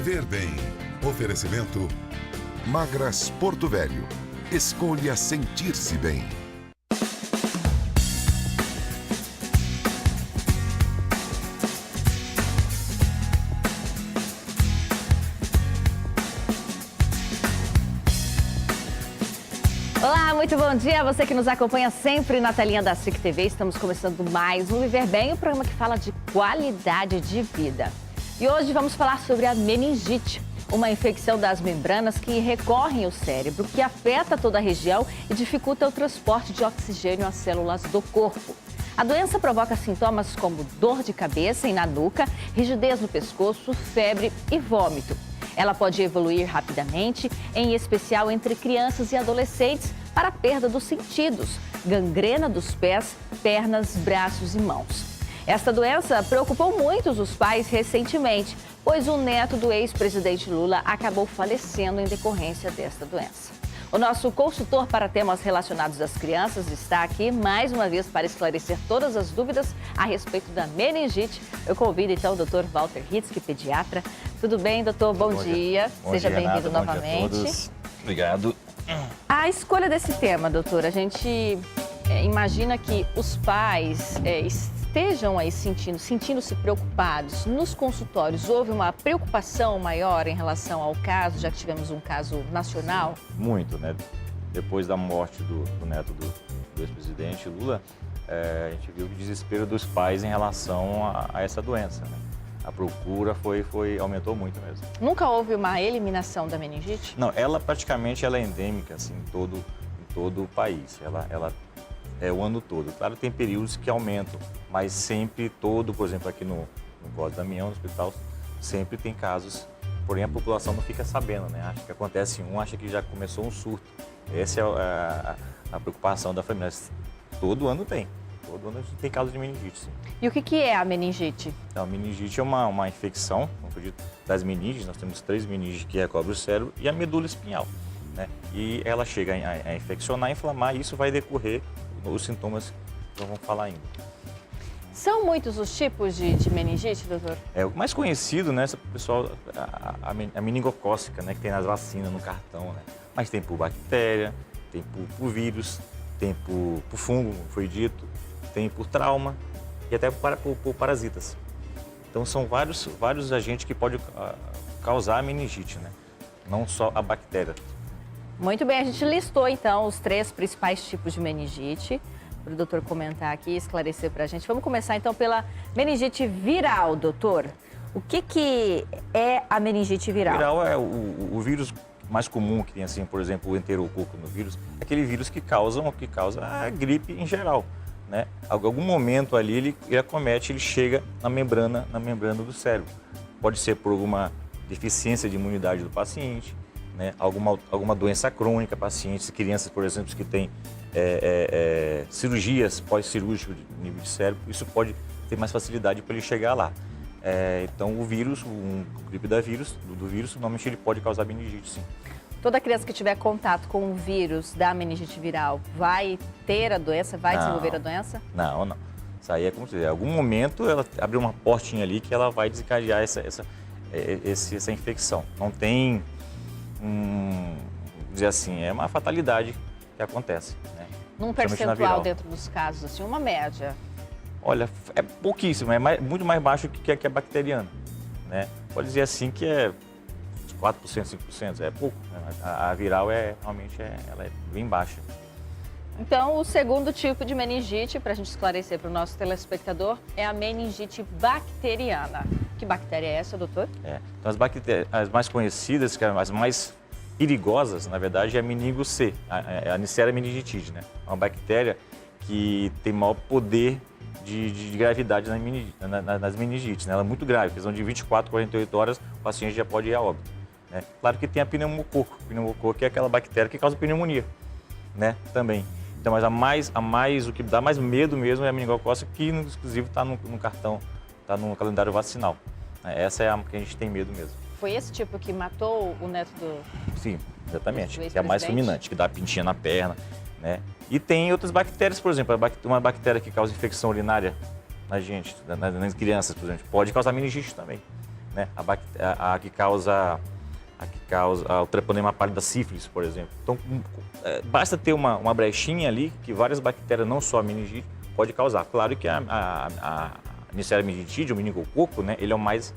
Viver Bem. Oferecimento Magras Porto Velho. Escolha sentir-se bem. Olá, muito bom dia a você que nos acompanha sempre na telinha da SIC TV. Estamos começando mais um Viver Bem, um programa que fala de qualidade de vida. E hoje vamos falar sobre a meningite, uma infecção das membranas que recorrem ao cérebro, que afeta toda a região e dificulta o transporte de oxigênio às células do corpo. A doença provoca sintomas como dor de cabeça e na nuca, rigidez no pescoço, febre e vômito. Ela pode evoluir rapidamente, em especial entre crianças e adolescentes, para a perda dos sentidos, gangrena dos pés, pernas, braços e mãos. Esta doença preocupou muitos os pais recentemente, pois o neto do ex-presidente Lula acabou falecendo em decorrência desta doença. O nosso consultor para temas relacionados às crianças está aqui mais uma vez para esclarecer todas as dúvidas a respeito da meningite. Eu convido então o Dr. Walter Hitzky, pediatra. Tudo bem, doutor? Bom dia. Seja bem-vindo novamente. Bom dia a todos. Obrigado. A escolha desse tema, doutor, a gente imagina que os pais estejam aí sentindo-se preocupados. Nos consultórios, houve uma preocupação maior em relação ao caso, já que tivemos um caso nacional? Muito, né? Depois da morte do neto do ex-presidente Lula, a gente viu o desespero dos pais em relação a essa doença, né? A procura aumentou muito mesmo. Nunca houve uma eliminação da meningite? Não, ela praticamente é endêmica assim, em todo o país. Ela é o ano todo. Claro, tem períodos que aumentam, mas sempre por exemplo, aqui no Cosme Damião, no hospital, sempre tem casos, porém a população não fica sabendo, né? Acha que acontece acha que já começou um surto. Essa é a preocupação da família. Todo ano tem. Todo ano a gente tem casos de meningite, sim. E o que é a meningite? Então, a meningite é uma infecção, como foi dito, das meninges. Nós temos 3 meninges que recobrem o cérebro e a medula espinhal, né? E ela chega a infeccionar, inflamar, e isso vai decorrer os sintomas que nós vamos falar ainda. São muitos os tipos de meningite, doutor? O mais conhecido, né, pessoal, a meningocócica, né, que tem nas vacinas, no cartão, né? Mas tem por bactéria, tem por vírus, tem por fungo, como foi dito, tem por trauma e até por parasitas. Então são vários agentes que podem causar a meningite, né? Não só a bactéria. Muito bem, a gente listou então os 3 principais tipos de meningite, para o doutor comentar aqui e esclarecer para a gente. Vamos começar então pela meningite viral, doutor. O que é a meningite viral? Viral é o vírus mais comum que tem, assim, por exemplo, o enterococo no vírus, é aquele vírus que causa a gripe em geral, né? A algum momento ali ele acomete, ele chega na membrana do cérebro. Pode ser por alguma deficiência de imunidade do paciente, né? Alguma doença crônica, pacientes, crianças, por exemplo, que têm cirurgias pós-cirúrgicas de nível de cérebro, isso pode ter mais facilidade para ele chegar lá. Então o vírus, o gripe do vírus, normalmente ele pode causar meningite, sim. Toda criança que tiver contato com o vírus da meningite viral vai ter a doença, vai desenvolver a doença? Não. Isso aí é como se dizer, em algum momento ela abre uma portinha ali que ela vai desencadear essa infecção. Não tem, dizer assim, é uma fatalidade que acontece, né? Num percentual dentro dos casos, assim, uma média? Olha, é pouquíssimo, muito mais baixo que a bacteriana, né? Pode dizer assim que é 4%, 5%, é pouco, né? A viral realmente ela é bem baixa. Então, o segundo tipo de meningite, para a gente esclarecer para o nosso telespectador, é a meningite bacteriana. Que bactéria é essa, doutor? Então, as mais conhecidas, que as mais perigosas, na verdade, é a meningo C, a Neisseria meningitide, né? Uma bactéria que tem maior poder de gravidade nas meningites, né? Ela é muito grave, questão de 24, 48 horas, o paciente já pode ir a óbito, né? Claro que tem a pneumococo. A pneumococo é aquela bactéria que causa pneumonia, né? Também. Então, mas o que dá mais medo mesmo é a meningocócica, que inclusive está no cartão, está no calendário vacinal. Essa é a que a gente tem medo mesmo. Foi esse tipo que matou o neto do... Sim, exatamente, que é a mais fulminante, que dá pintinha na perna, né? E tem outras bactérias, por exemplo, uma bactéria que causa infecção urinária na gente, nas crianças, por exemplo, pode causar meningite também. né? A que causa o treponema pálido da sífilis, por exemplo. Então, basta ter uma brechinha ali que várias bactérias, não só a meningite, pode causar. Claro que a Neisseria meningitide, o meningococo, né? Ele é o mais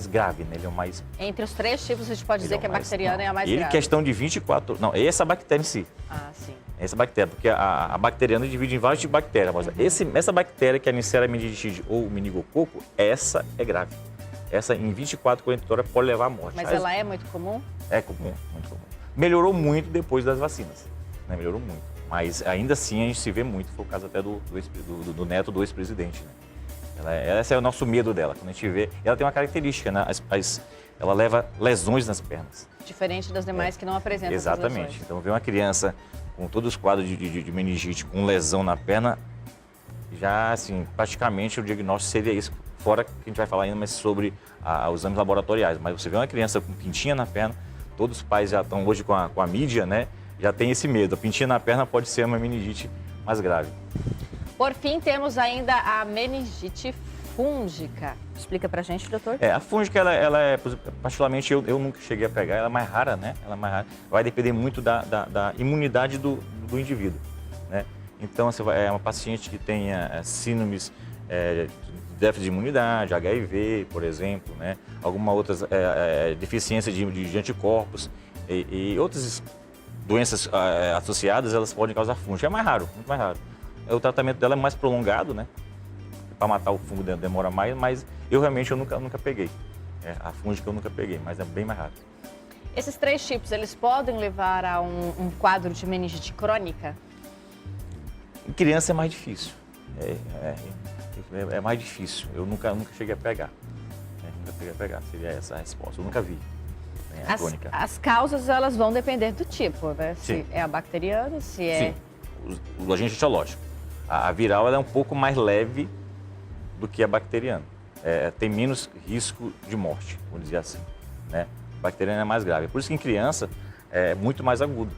grave, né? Ele é o mais... Entre os 3 tipos, a gente pode dizer que a bacteriana é a mais grave. grave. Questão de 24... Não, essa bactéria em si. Ah, sim. Essa bactéria, porque a bacteriana divide em vários tipos de bactéria. Mas essa bactéria, que é a Neisseria meningitide ou o meningococo, essa é grave. Essa, em 24, 48 horas, pode levar à morte. Mas ela é muito comum? É comum, muito comum. Melhorou muito depois das vacinas, né? Melhorou muito. Mas ainda assim a gente se vê muito, foi o caso até do neto do ex-presidente, né? Esse é o nosso medo dela, quando a gente vê. Ela tem uma característica, né? Ela leva lesões nas pernas. Diferente das demais que não apresentam essas Exatamente. lesões. Então, ver uma criança com todos os quadros de meningite, com lesão na perna, já, assim, praticamente o diagnóstico seria isso. Fora que a gente vai falar ainda mais sobre os exames laboratoriais. Mas você vê uma criança com pintinha na perna, todos os pais já estão hoje com a mídia, né? Já tem esse medo. A pintinha na perna pode ser uma meningite mais grave. Por fim, temos ainda a meningite fúngica. Explica pra gente, doutor. A fúngica, ela é, particularmente, eu nunca cheguei a pegar, ela é mais rara, né? Ela é mais rara. Vai depender muito da imunidade do indivíduo, né? Então, é uma paciente que tenha síndromes de déficit de imunidade, HIV, por exemplo, né? Alguma outra deficiência de anticorpos e outras doenças associadas, elas podem causar fúngica. É mais raro, muito mais raro. O tratamento dela é mais prolongado, né? Para matar o fungo demora mais, mas eu realmente nunca peguei. A fúngica eu nunca peguei, mas é bem mais raro. Esses 3 tipos, eles podem levar a um quadro de meningite crônica? Em criança é mais difícil. É mais difícil. Eu nunca cheguei a pegar. Nunca cheguei a pegar, seria essa a resposta. Eu nunca vi. A crônica. As causas, elas vão depender do tipo, né? Sim. Se é a bacteriana, se é... Sim, o agente etiológico. A viral ela é um pouco mais leve do que a bacteriana. Tem menos risco de morte, vamos dizer assim, né? A bacteriana é mais grave. Por isso que em criança é muito mais agudo.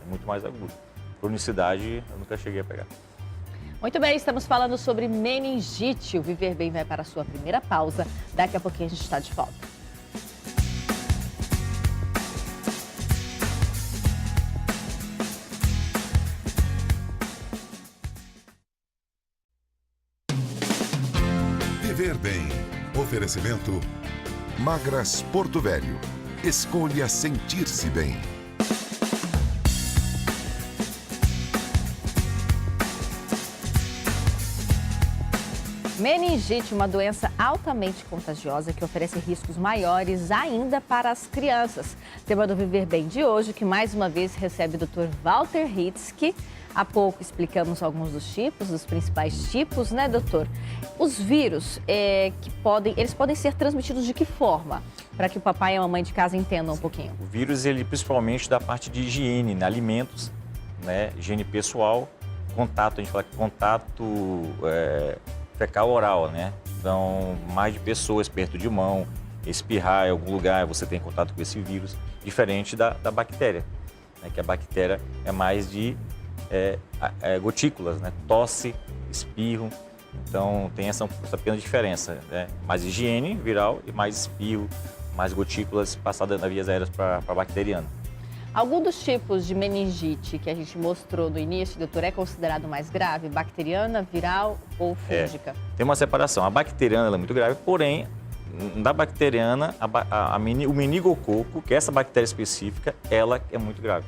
É muito mais agudo. Cronicidade eu nunca cheguei a pegar. Muito bem, estamos falando sobre meningite. O Viver Bem vai para a sua primeira pausa. Daqui a pouquinho a gente está de volta. Viver Bem. Oferecimento Magras Porto Velho. Escolha sentir-se bem. Meningite, uma doença altamente contagiosa que oferece riscos maiores ainda para as crianças. Tema do Viver Bem de hoje, que mais uma vez recebe o Dr. Walter Hitzky. Há pouco explicamos alguns dos tipos, dos principais tipos, né, doutor? Os vírus, eles podem ser transmitidos de que forma? Para que o papai e a mamãe de casa entendam um pouquinho. O vírus, ele principalmente da parte de higiene, né? Alimentos, né? Higiene pessoal, contato, a gente fala que contato fecal-oral, né? Então, mais de pessoas perto de mão, espirrar em algum lugar, você tem contato com esse vírus, diferente da bactéria, né? Que a bactéria é mais de gotículas, né? Tosse, espirro, então tem essa pequena diferença, né? Mais higiene viral e mais espirro, mais gotículas passadas nas vias aéreas para a bacteriana. Algum dos tipos de meningite que a gente mostrou no início, doutor, é considerado mais grave? Bacteriana, viral ou fúngica? Tem uma separação. A bacteriana ela é muito grave, porém, da bacteriana, o meningococo, que é essa bactéria específica, ela é muito grave,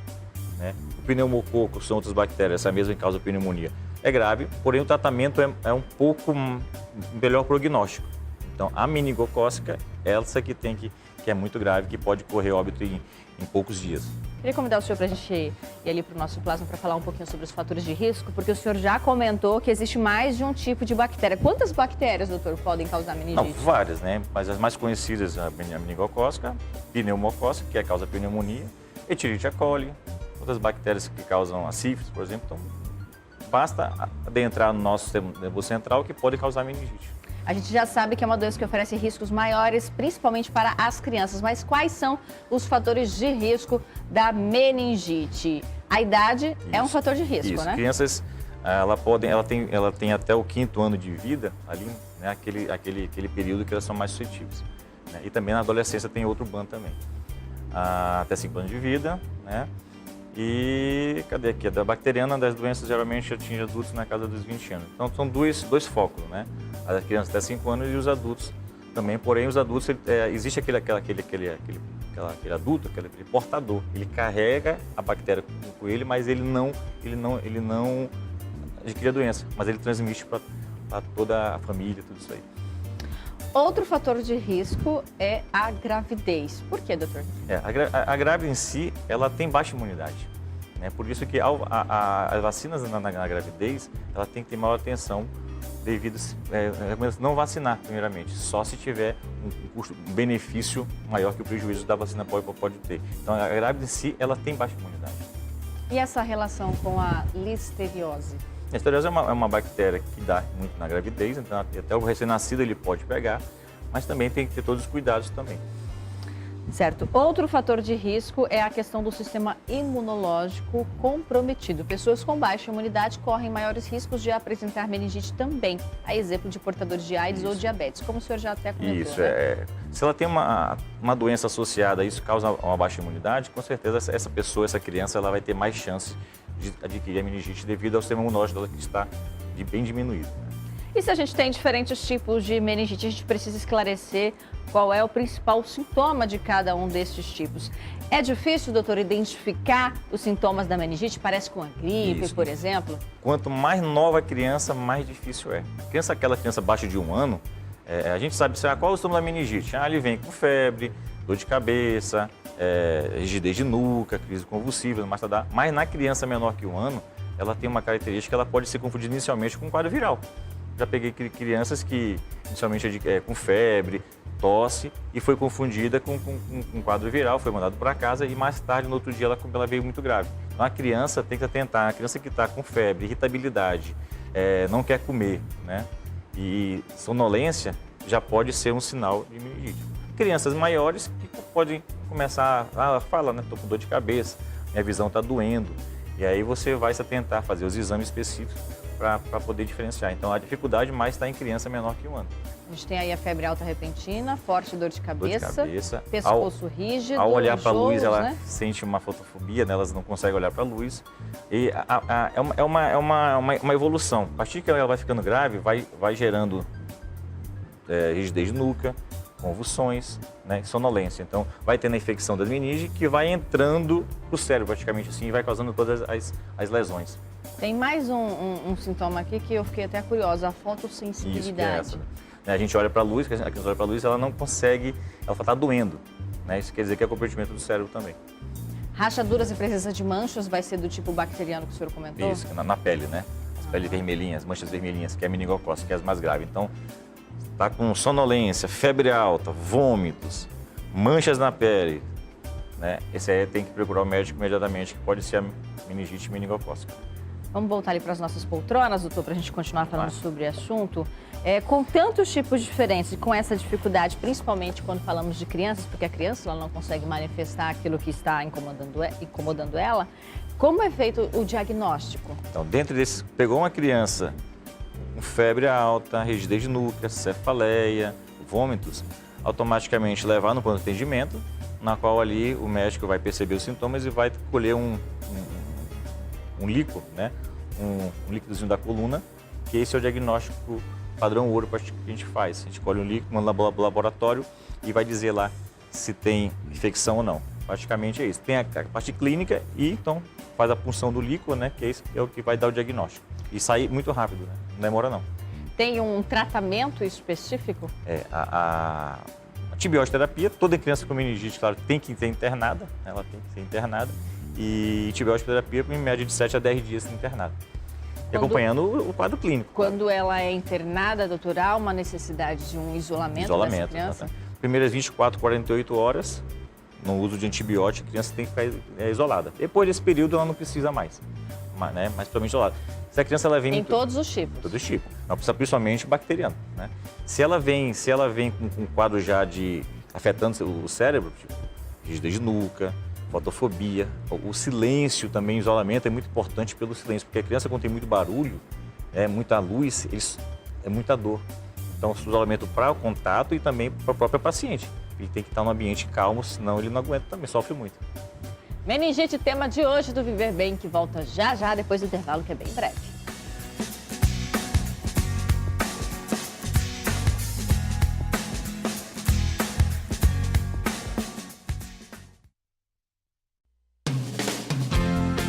né? O pneumococo são outras bactérias, essa mesma causa pneumonia. É grave, porém o tratamento é um pouco melhor prognóstico. Então, a meningocócica, essa que é muito grave, que pode correr óbito em poucos dias. Queria convidar o senhor para a gente ir ali para o nosso plasma para falar um pouquinho sobre os fatores de risco, porque o senhor já comentou que existe mais de um tipo de bactéria. Quantas bactérias, doutor, podem causar meningite? Não, várias, né? Mas as mais conhecidas, a meningocócica, pneumocócica, que causa pneumonia, Escherichia coli, outras bactérias que causam a sífilis, por exemplo. Então, basta adentrar no nosso sistema nervoso central que pode causar meningite. A gente já sabe que é uma doença que oferece riscos maiores, principalmente para as crianças. Mas quais são os fatores de risco da meningite? A idade é um fator de risco, né? Crianças, ela tem até o 5º ano de vida ali, né? Aquele período que elas são mais suscetíveis. né? E também na adolescência tem outro ban também. Até 5 anos de vida, né? E cadê aqui? A da bacteriana das doenças geralmente atinge adultos na casa dos 20 anos. Então são dois focos, né? As crianças até 5 anos e os adultos também. Porém, os adultos, existe aquele adulto, aquele portador. Ele carrega a bactéria com ele, mas ele não adquire a doença, mas ele transmite para toda a família, tudo isso aí. Outro fator de risco é a gravidez. Por quê, doutor? A grávida em si, ela tem baixa imunidade, né? Por isso que as vacinas na gravidez, ela tem que ter maior atenção devido a não vacinar, primeiramente, só se tiver um benefício maior que o prejuízo da vacina pode ter. Então, a grávida em si, ela tem baixa imunidade. E essa relação com a listeriose? A listeriose é uma bactéria que dá muito na gravidez, então até o recém-nascido ele pode pegar, mas também tem que ter todos os cuidados também. Certo. Outro fator de risco é a questão do sistema imunológico comprometido. Pessoas com baixa imunidade correm maiores riscos de apresentar meningite também, a exemplo de portadores de AIDS ou diabetes, como o senhor já até comentou. Isso, né? Se ela tem uma doença associada a isso, causa uma baixa imunidade, com certeza essa pessoa, essa criança, ela vai ter mais chance de adquirir a meningite devido ao sistema imunológico dela que está bem diminuído. E se a gente tem diferentes tipos de meningite, a gente precisa esclarecer qual é o principal sintoma de cada um destes tipos. É difícil, doutor, identificar os sintomas da meningite? Parece com a gripe, por exemplo? Quanto mais nova a criança, mais difícil é. Aquela criança abaixo de 1 ano, a gente sabe qual é o sintoma da meningite. Ele vem com febre, dor de cabeça, rigidez de nuca, crise convulsiva, mas na criança menor que 1 ano, ela tem uma característica que ela pode ser confundida inicialmente com um quadro viral. Já peguei crianças que inicialmente com febre, tosse e foi confundida com um quadro viral, foi mandado para casa e mais tarde, no outro dia, ela veio muito grave. Então a criança tem que atentar, a criança que está com febre, irritabilidade, não quer comer, né? E sonolência já pode ser um sinal de meningite. Crianças maiores que podem começar a falar, né? Estou com dor de cabeça, minha visão está doendo. E aí você vai se atentar a fazer os exames específicos para poder diferenciar. Então a dificuldade mais está em criança menor que 1 ano. A gente tem aí a febre alta repentina, forte dor de cabeça, pescoço rígido, ao olhar para a luz, ela né? sente uma fotofobia, né? Elas não conseguem olhar para a luz. E é uma evolução. A partir que ela vai ficando grave, vai gerando rigidez de nuca, convulsões, né? Sonolência. Então vai tendo a infecção da meninge que vai entrando para o cérebro praticamente assim e vai causando todas as lesões. Tem mais um sintoma aqui que eu fiquei até curiosa, a fotossensibilidade. Isso, a gente olha para a luz, a criança olha para a luz, ela não consegue, ela está doendo, né? Isso quer dizer que é comprometimento do cérebro também. Rachaduras e presença de manchas vai ser do tipo bacteriano que o senhor comentou? Isso, na pele, né? As peles vermelhinhas, manchas vermelhinhas, que é a meningocócica, que é as mais graves. Então, tá com sonolência, febre alta, vômitos, manchas na pele, né? Esse aí tem que procurar o médico imediatamente, que pode ser a meningite meningocócica. Vamos voltar ali para as nossas poltronas, doutor, para a gente continuar falando sobre o assunto. Com tantos tipos diferentes e com essa dificuldade, principalmente quando falamos de crianças, porque a criança ela não consegue manifestar aquilo que está incomodando ela, como é feito o diagnóstico? Então, dentro desses, pegou uma criança com febre alta, rigidez de nuca, cefaleia, vômitos, automaticamente levar no pronto atendimento, na qual ali o médico vai perceber os sintomas e vai colher um líquido, né? Um líquidozinho da coluna, que esse é o diagnóstico padrão ouro que a gente faz. A gente colhe um líquido, manda no laboratório e vai dizer lá se tem infecção ou não. Praticamente é isso. Tem a parte clínica e então faz a punção do líquido, né? Que é o que vai dar o diagnóstico. E sai muito rápido, né? Não demora não. Tem um tratamento específico? A antibiótico terapia, toda criança com meningite, claro, tem que ser internada, ela tem que ser internada. E antibiótico terapia em média de 7 a 10 dias internada. E acompanhando o quadro clínico. Quando ela é internada, doutor, há uma necessidade de um isolamento dessa criança? Primeiras 24, 48 horas, no uso de antibiótico, a criança tem que ficar isolada. Depois desse período, ela não precisa mais, né? Mas totalmente isolada. Se a criança ela vem... Em todos os tipos? Todos os tipos. Não precisa principalmente bacteriano, né? Se ela vem com um quadro já afetando o cérebro, tipo rigidez de nuca, fotofobia, o silêncio também, o isolamento é muito importante pelo silêncio, porque a criança quando tem muito barulho, muita luz, é muita dor. Então, o isolamento para o contato e também para o próprio paciente. Ele tem que estar num ambiente calmo, senão ele não aguenta também, sofre muito. Meningite, tema de hoje do Viver Bem, que volta já já depois do intervalo, que é bem breve.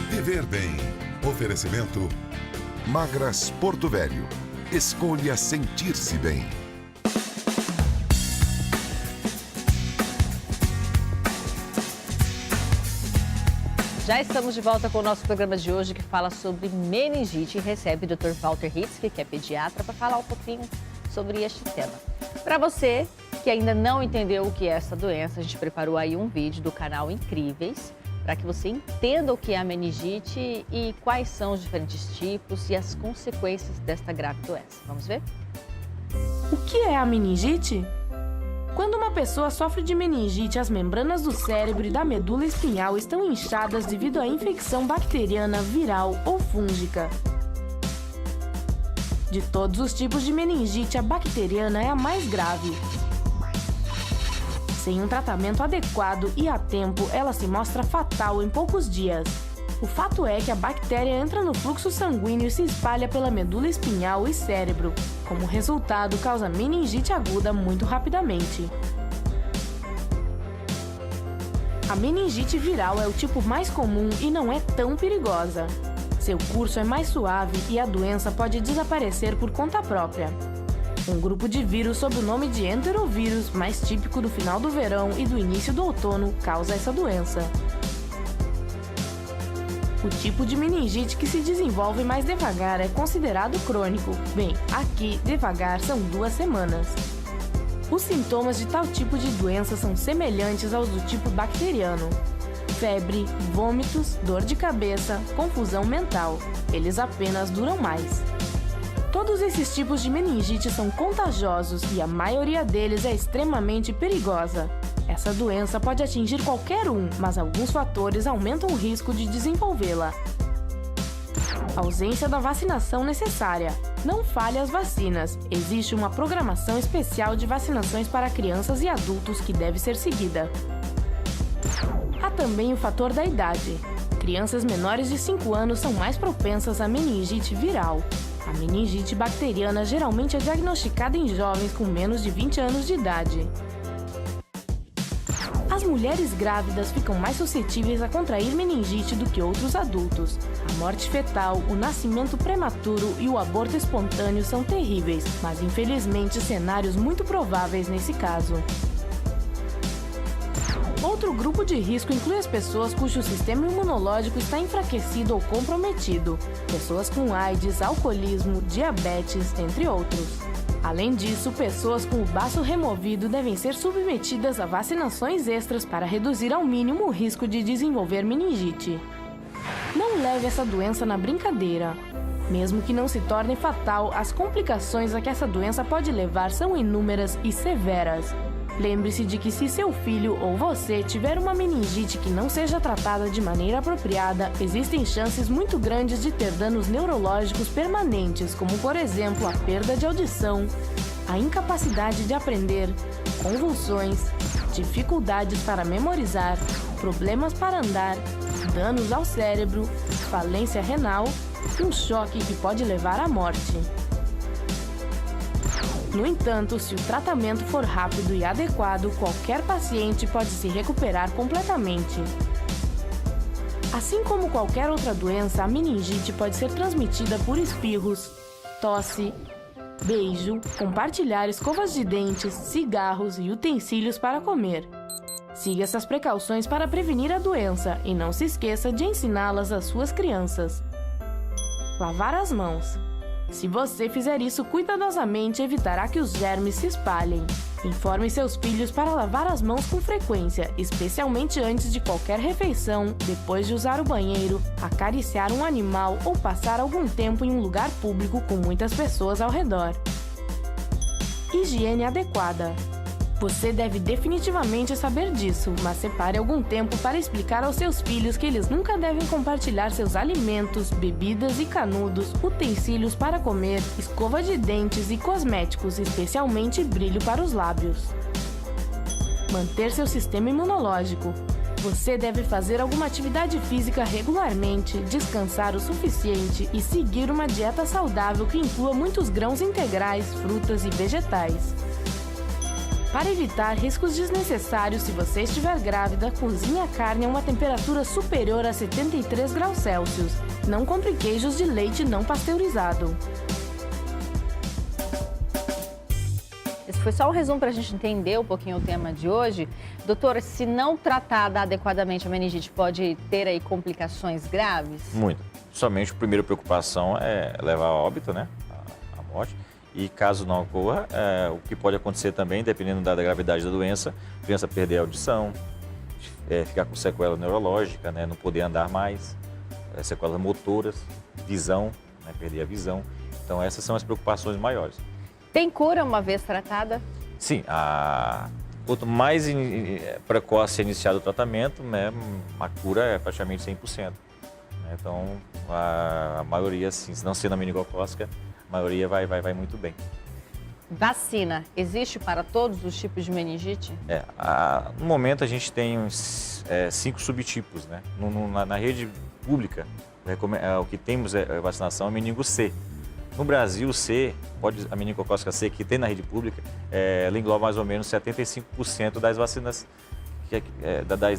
Viver Bem. Oferecimento Magras Porto Velho. Escolha sentir-se bem. Já estamos de volta com o nosso programa de hoje, que fala sobre meningite, e recebe o Dr. Walter Hitzky, que é pediatra, para falar um pouquinho sobre este tema. Para você que ainda não entendeu o que é essa doença, a gente preparou aí um vídeo do canal Incríveis, para que você entenda o que é a meningite e quais são os diferentes tipos e as consequências desta grave doença. Vamos ver? O que é a meningite? Quando uma pessoa sofre de meningite, as membranas do cérebro e da medula espinhal estão inchadas devido à infecção bacteriana, viral ou fúngica. De todos os tipos de meningite, a bacteriana é a mais grave. Sem um tratamento adequado e a tempo, ela se mostra fatal em poucos dias. O fato é que a bactéria entra no fluxo sanguíneo e se espalha pela medula espinhal e cérebro. Como resultado, causa meningite aguda muito rapidamente. A meningite viral é o tipo mais comum e não é tão perigosa. Seu curso é mais suave e a doença pode desaparecer por conta própria. Um grupo de vírus sob o nome de enterovírus, mais típico do final do verão e do início do outono, causa essa doença. O tipo de meningite que se desenvolve mais devagar é considerado crônico. Bem, aqui, devagar são 2 semanas. Os sintomas de tal tipo de doença são semelhantes aos do tipo bacteriano. Febre, vômitos, dor de cabeça, confusão mental. Eles apenas duram mais. Todos esses tipos de meningite são contagiosos e a maioria deles é extremamente perigosa. Essa doença pode atingir qualquer um, mas alguns fatores aumentam o risco de desenvolvê-la. Ausência da vacinação necessária. Não falhe as vacinas. Existe uma programação especial de vacinações para crianças e adultos que deve ser seguida. Há também o fator da idade. Crianças menores de 5 anos são mais propensas à meningite viral. A meningite bacteriana geralmente é diagnosticada em jovens com menos de 20 anos de idade. As mulheres grávidas ficam mais suscetíveis a contrair meningite do que outros adultos. A morte fetal, o nascimento prematuro e o aborto espontâneo são terríveis, mas infelizmente cenários muito prováveis nesse caso. Outro grupo de risco inclui as pessoas cujo sistema imunológico está enfraquecido ou comprometido, pessoas com AIDS, alcoolismo, diabetes, entre outros. Além disso, pessoas com o baço removido devem ser submetidas a vacinações extras para reduzir ao mínimo o risco de desenvolver meningite. Não leve essa doença na brincadeira. Mesmo que não se torne fatal, as complicações a que essa doença pode levar são inúmeras e severas. Lembre-se de que se seu filho ou você tiver uma meningite que não seja tratada de maneira apropriada, existem chances muito grandes de ter danos neurológicos permanentes, como por exemplo a perda de audição, a incapacidade de aprender, convulsões, dificuldades para memorizar, problemas para andar, danos ao cérebro, falência renal e um choque que pode levar à morte. No entanto, se o tratamento for rápido e adequado, qualquer paciente pode se recuperar completamente. Assim como qualquer outra doença, a meningite pode ser transmitida por espirros, tosse, beijo, compartilhar escovas de dentes, cigarros e utensílios para comer. Siga essas precauções para prevenir a doença e não se esqueça de ensiná-las às suas crianças. Lavar as mãos. Se você fizer isso cuidadosamente, evitará que os germes se espalhem. Informe seus filhos para lavar as mãos com frequência, especialmente antes de qualquer refeição, depois de usar o banheiro, acariciar um animal ou passar algum tempo em um lugar público com muitas pessoas ao redor. Higiene adequada. Você deve definitivamente saber disso, mas separe algum tempo para explicar aos seus filhos que eles nunca devem compartilhar seus alimentos, bebidas e canudos, utensílios para comer, escova de dentes e cosméticos, especialmente brilho para os lábios. Manter seu sistema imunológico. Você deve fazer alguma atividade física regularmente, descansar o suficiente e seguir uma dieta saudável que inclua muitos grãos integrais, frutas e vegetais. Para evitar riscos desnecessários, se você estiver grávida, cozinhe a carne a uma temperatura superior a 73 graus Celsius. Não compre queijos de leite não pasteurizado. Esse foi só um resumo para a gente entender um pouquinho o tema de hoje. Doutora, se não tratada adequadamente a meningite, pode ter aí complicações graves? Muito. Somente a primeira preocupação é levar a óbito, né? A morte. E caso não ocorra, o que pode acontecer também, dependendo da gravidade da doença, a criança perder a audição, ficar com sequela neurológica, né? Não poder andar mais, sequelas motoras, visão, né? Perder a visão. Então essas são as preocupações maiores. Tem cura uma vez tratada? Sim, quanto mais precoce é iniciado o tratamento, né, a cura é praticamente 100%. Então, a maioria, sim, se não sendo a meningocócica, a maioria vai muito bem. Vacina, existe para todos os tipos de meningite? No momento a gente tem uns 5 subtipos, né? Na rede pública, o que temos é vacinação é meningo C. No Brasil, a meningocócica C, que tem na rede pública, ela engloba mais ou menos 75% das vacinas,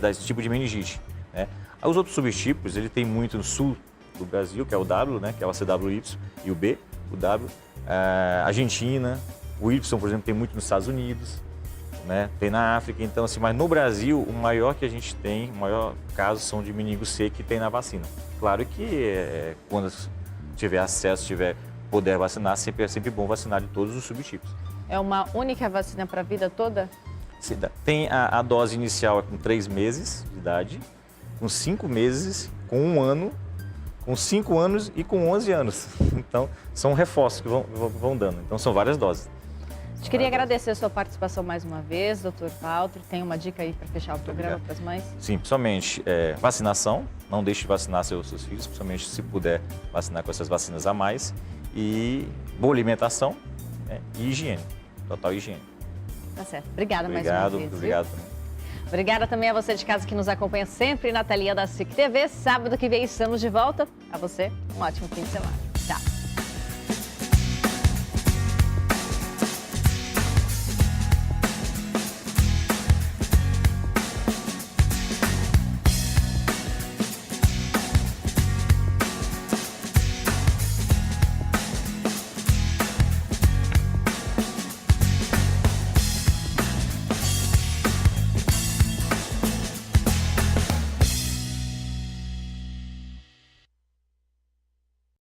das tipos de meningite. Né? Os outros subtipos, ele tem muito no sul do Brasil, que é o W, né? Que é o CWY, e o B, o W. Argentina, o Y, por exemplo, tem muito nos Estados Unidos, né? Tem na África. Então, assim, mas no Brasil, o maior que a gente tem, o maior caso são de meningo C que tem na vacina. Claro que quando tiver acesso, tiver poder vacinar, é sempre bom vacinar de todos os subtipos. É uma única vacina para a vida toda? Tem a dose inicial com 3 meses de idade, com 5 meses, com 1 ano, com 5 anos e com 11 anos. Então, são reforços que vão dando. Então, são várias doses. A gente queria agradecer a sua participação mais uma vez, doutor Walter. Tem uma dica aí para fechar o programa para as mães? Sim, principalmente vacinação. Não deixe de vacinar seus filhos, principalmente se puder vacinar com essas vacinas a mais. E boa alimentação, né? E higiene, total higiene. Tá certo. Obrigada mais uma vez. Obrigado também. Obrigada também a você de casa que nos acompanha sempre na telinha da SIC TV. Sábado que vem estamos de volta. A você, um ótimo fim de semana.